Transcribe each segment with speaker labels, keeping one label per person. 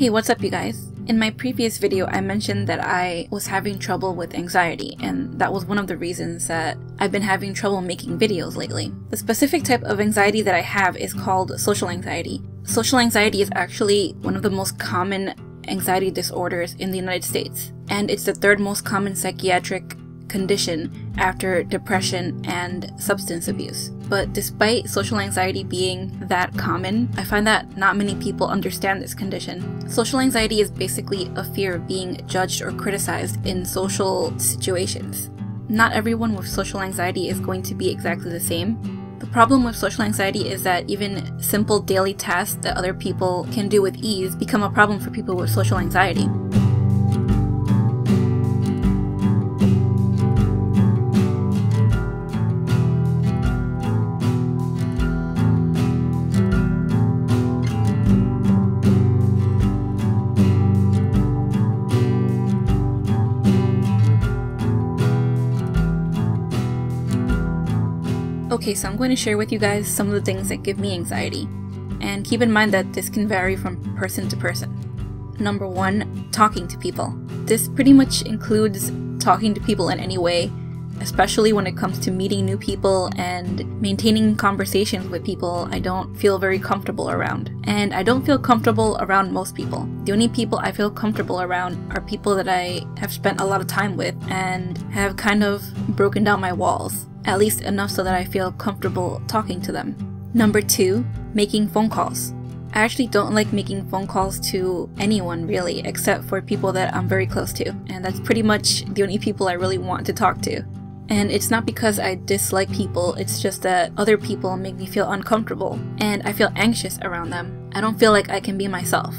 Speaker 1: Hey, what's up you guys? In my previous video, I mentioned that I was having trouble with anxiety, and that was one of the reasons that I've been having trouble making videos lately. The specific type of anxiety that I have is called social anxiety. Social anxiety is actually one of the most common anxiety disorders in the United States, and it's the third most common psychiatric condition after depression and substance abuse. But despite social anxiety being that common, I find that not many people understand this condition. Social anxiety is basically a fear of being judged or criticized in social situations. Not everyone with social anxiety is going to be exactly the same. The problem with social anxiety is that even simple daily tasks that other people can do with ease become a problem for people with social anxiety. Okay, so I'm going to share with you guys some of the things that give me anxiety. And keep in mind that this can vary from person to person. Number 1, talking to people. This pretty much includes talking to people in any way, especially when it comes to meeting new people and maintaining conversations with people I don't feel very comfortable around. And I don't feel comfortable around most people. The only people I feel comfortable around are people that I have spent a lot of time with and have kind of broken down my walls. At least enough so that I feel comfortable talking to them. Number 2, making phone calls. I actually don't like making phone calls to anyone really, except for people that I'm very close to, and that's pretty much the only people I really want to talk to. And it's not because I dislike people, it's just that other people make me feel uncomfortable, and I feel anxious around them. I don't feel like I can be myself.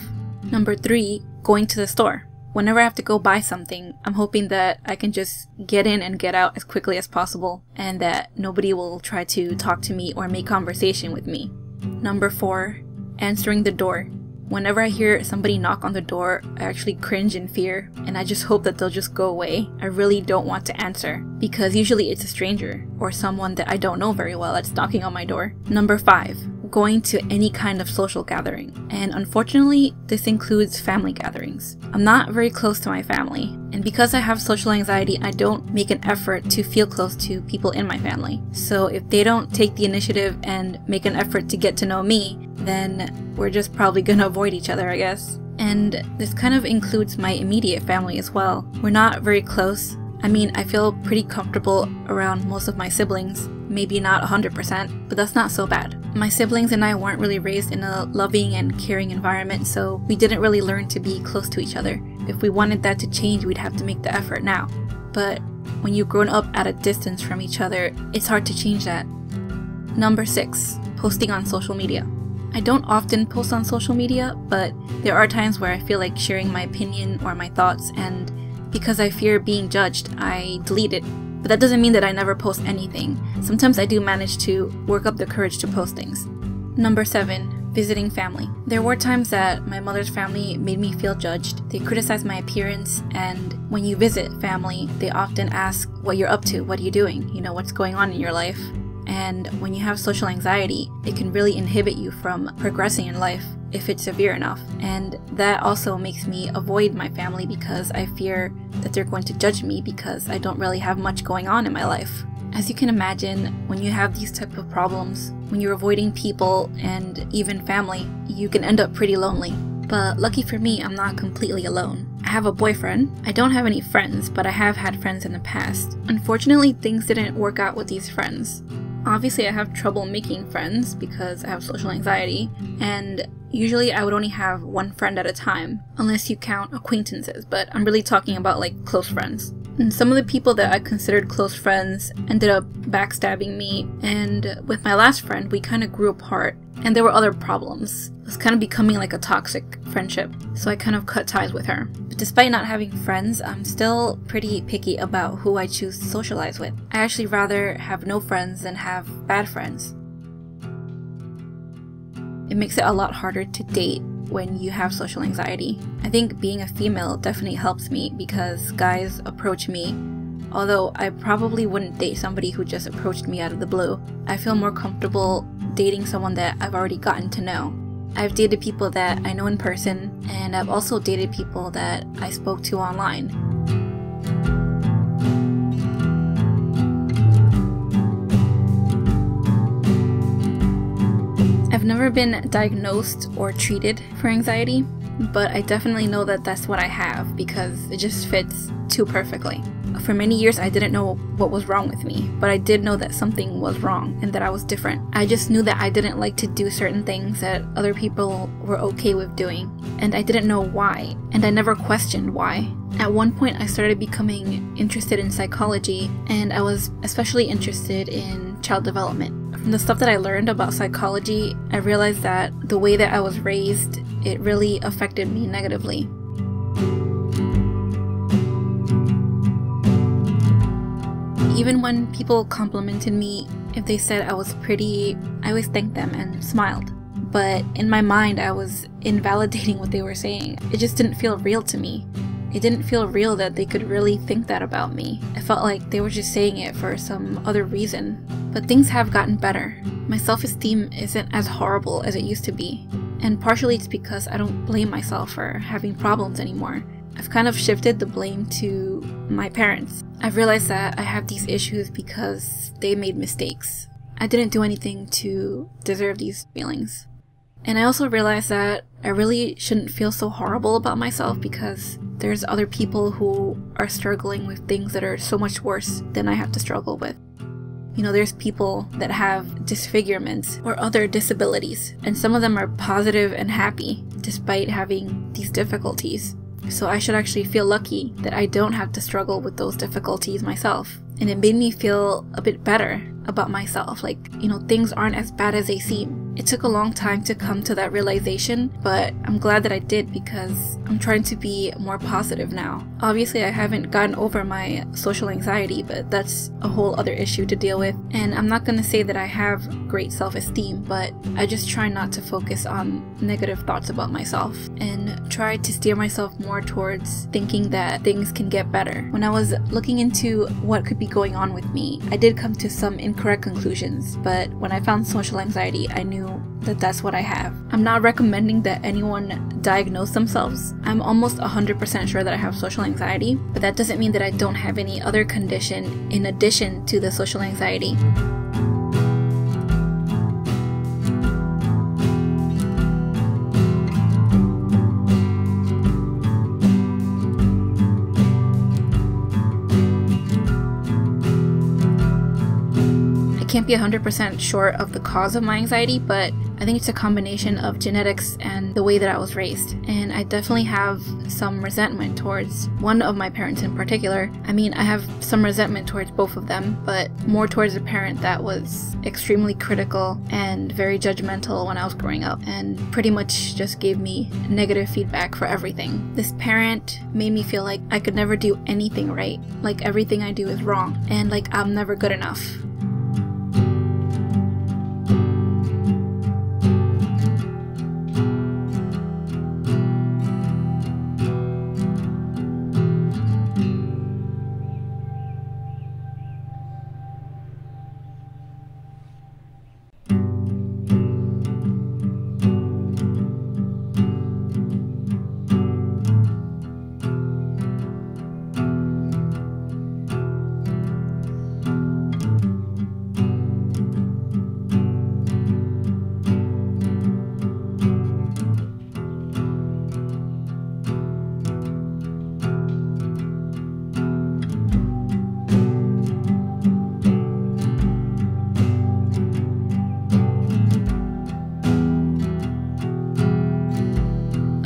Speaker 1: Number 3, going to the store. Whenever I have to go buy something, I'm hoping that I can just get in and get out as quickly as possible, and that nobody will try to talk to me or make conversation with me. Number 4, answering the door. Whenever I hear somebody knock on the door, I actually cringe in fear, and I just hope that they'll just go away. I really don't want to answer, because usually it's a stranger, or someone that I don't know very well that's knocking on my door. Number 5, going to any kind of social gathering. And unfortunately, this includes family gatherings. I'm not very close to my family, and because I have social anxiety, I don't make an effort to feel close to people in my family. So if they don't take the initiative and make an effort to get to know me, then we're just probably gonna avoid each other, I guess. And this kind of includes my immediate family as well. We're not very close. I mean, I feel pretty comfortable around most of my siblings. Maybe not 100%, but that's not so bad. My siblings and I weren't really raised in a loving and caring environment, so we didn't really learn to be close to each other. If we wanted that to change, we'd have to make the effort now. But when you've grown up at a distance from each other, it's hard to change that. Number 6, posting on social media. I don't often post on social media, but there are times where I feel like sharing my opinion or my thoughts, and because I fear being judged, I delete it. But that doesn't mean that I never post anything. Sometimes I do manage to work up the courage to post things. Number 7, visiting family. There were times that my mother's family made me feel judged. They criticized my appearance, and when you visit family, they often ask what you're up to, what are you doing, you know, what's going on in your life. And when you have social anxiety, it can really inhibit you from progressing in life if it's severe enough. And that also makes me avoid my family because I fear that they're going to judge me because I don't really have much going on in my life. As you can imagine, when you have these type of problems, when you're avoiding people and even family, you can end up pretty lonely. But lucky for me, I'm not completely alone. I have a boyfriend. I don't have any friends, but I have had friends in the past. Unfortunately, things didn't work out with these friends. Obviously, I have trouble making friends because I have social anxiety, and usually I would only have one friend at a time, unless you count acquaintances, but I'm really talking about like close friends. And some of the people that I considered close friends ended up backstabbing me, and with my last friend, we kind of grew apart, and there were other problems. It was kind of becoming like a toxic friendship, so I kind of cut ties with her. But despite not having friends, I'm still pretty picky about who I choose to socialize with. I actually rather have no friends than have bad friends. It makes it a lot harder to date when you have social anxiety. I think being a female definitely helps me because guys approach me. Although I probably wouldn't date somebody who just approached me out of the blue. I feel more comfortable dating someone that I've already gotten to know. I've dated people that I know in person, and I've also dated people that I spoke to online. I've never been diagnosed or treated for anxiety, but I definitely know that that's what I have because it just fits too perfectly. For many years I didn't know what was wrong with me, but I did know that something was wrong and that I was different. I just knew that I didn't like to do certain things that other people were okay with doing, and I didn't know why, and I never questioned why. At one point I started becoming interested in psychology, and I was especially interested in child development. From the stuff that I learned about psychology, I realized that the way that I was raised, it really affected me negatively. Even when people complimented me, if they said I was pretty, I always thanked them and smiled. But in my mind, I was invalidating what they were saying. It just didn't feel real to me. It didn't feel real that they could really think that about me. I felt like they were just saying it for some other reason. But things have gotten better. My self-esteem isn't as horrible as it used to be. And partially it's because I don't blame myself for having problems anymore. I've kind of shifted the blame to my parents. I've realized that I have these issues because they made mistakes. I didn't do anything to deserve these feelings. And I also realized that I really shouldn't feel so horrible about myself because there's other people who are struggling with things that are so much worse than I have to struggle with. You know, there's people that have disfigurements or other disabilities, and some of them are positive and happy despite having these difficulties. So I should actually feel lucky that I don't have to struggle with those difficulties myself. And it made me feel a bit better about myself, like, you know, things aren't as bad as they seem. It took a long time to come to that realization, but I'm glad that I did because I'm trying to be more positive now. Obviously I haven't gotten over my social anxiety, but that's a whole other issue to deal with. And I'm not gonna say that I have great self-esteem, but I just try not to focus on negative thoughts about myself and try to steer myself more towards thinking that things can get better. When I was looking into what could be going on with me, I did come to some incorrect conclusions, but when I found social anxiety, I knew that that's what I have. I'm not recommending that anyone diagnose themselves. I'm almost 100% sure that I have social anxiety, but that doesn't mean that I don't have any other condition in addition to the social anxiety. Can't be 100% sure of the cause of my anxiety, but I think it's a combination of genetics and the way that I was raised. And I definitely have some resentment towards one of my parents in particular. I mean, I have some resentment towards both of them, but more towards a parent that was extremely critical and very judgmental when I was growing up and pretty much just gave me negative feedback for everything. This parent made me feel like I could never do anything right, like everything I do is wrong, and like I'm never good enough.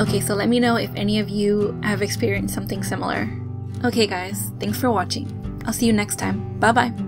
Speaker 1: Okay, so let me know if any of you have experienced something similar. Okay guys, thanks for watching. I'll see you next time. Bye bye!